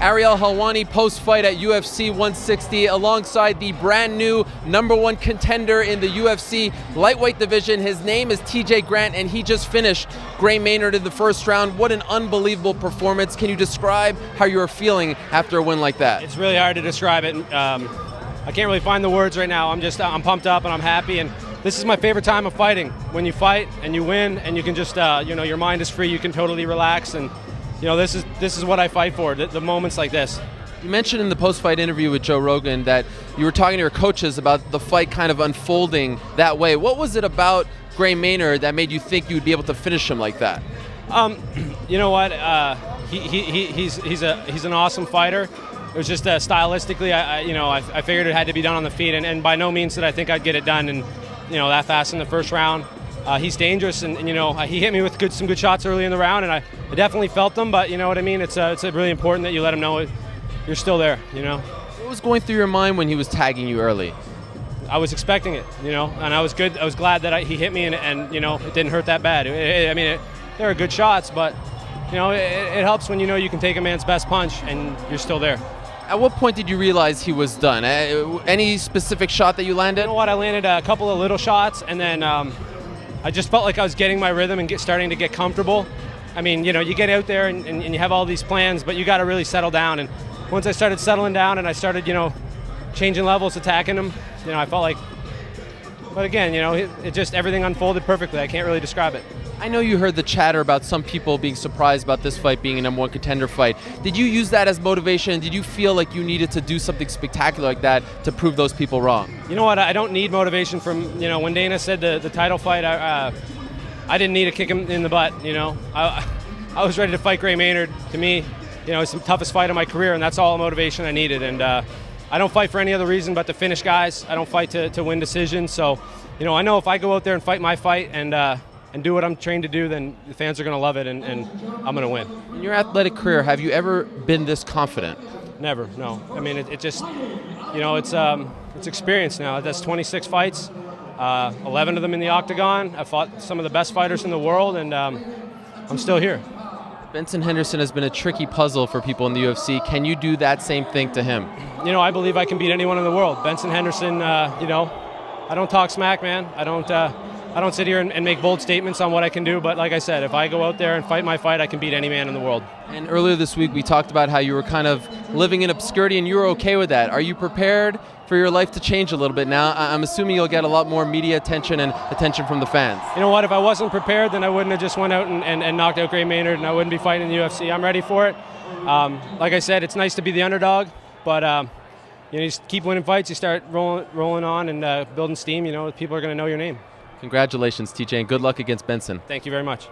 Ariel Helwani post-fight at UFC 160 alongside the brand new #1 contender in the UFC lightweight division. His name is TJ Grant, and he just finished Gray Maynard in the first round. What an unbelievable performance. Can you describe how you're feeling after a win like that? It's really hard to describe it. I can't really find the words right now. I'm pumped up and I'm happy, and this is my favorite time of fighting. When you fight and you win and you can just, your mind is free, you can totally relax, and this is what I fight for, the moments like this. You mentioned in the post-fight interview with Joe Rogan that you were talking to your coaches about the fight kind of unfolding that way. What was it about Gray Maynard that made you think you would be able to finish him like that? You know what? He's an awesome fighter. It was just stylistically, I figured it had to be done on the feet, and by no means did I think I'd get it done, and that fast in the first round. He's dangerous, and he hit me with some good shots early in the round, and I definitely felt them. But you know what I mean? It's really important that you let him know you're still there. What was going through your mind when he was tagging you early? I was expecting it, and I was good. I was glad that he hit me, and it didn't hurt that bad. They were good shots, but it helps when you can take a man's best punch and you're still there. At what point did you realize he was done? Any specific shot that you landed? You know what? I landed a couple of little shots, and then I just felt like I was getting my rhythm and starting to get comfortable. You get out there and you have all these plans, but you got to really settle down. And once I started settling down and I started, changing levels, attacking him, I felt like. But again, it just everything unfolded perfectly. I can't really describe it. I know you heard the chatter about some people being surprised about this fight being a #1 contender fight. Did you use that as motivation? Did you feel like you needed to do something spectacular like that to prove those people wrong? You know what? I don't need motivation from, when Dana said the title fight, I didn't need to kick him in the butt, I was ready to fight Gray Maynard. To me, it's the toughest fight of my career, and that's all the motivation I needed. And I don't fight for any other reason but to finish guys. I don't fight to win decisions. So, I know if I go out there and fight my fight and do what I'm trained to do, then the fans are going to love it, and I'm going to win. In your athletic career, have you ever been this confident? Never, no. It just, it's experience now. That's 26 fights, 11 of them in the octagon. I fought some of the best fighters in the world, and I'm still here. Benson Henderson has been a tricky puzzle for people in the UFC. Can you do that same thing to him? I believe I can beat anyone in the world. Benson Henderson, I don't talk smack, man. I don't sit here and make bold statements on what I can do, but like I said, if I go out there and fight my fight, I can beat any man in the world. And earlier this week, we talked about how you were kind of living in obscurity and you were okay with that. Are you prepared for your life to change a little bit now? I'm assuming you'll get a lot more media attention and attention from the fans. You know what? If I wasn't prepared, then I wouldn't have just went out and knocked out Gray Maynard, and I wouldn't be fighting in the UFC. I'm ready for it. Like I said, it's nice to be the underdog, but you just keep winning fights, you start rolling on and building steam, people are going to know your name. Congratulations, TJ, and good luck against Benson. Thank you very much.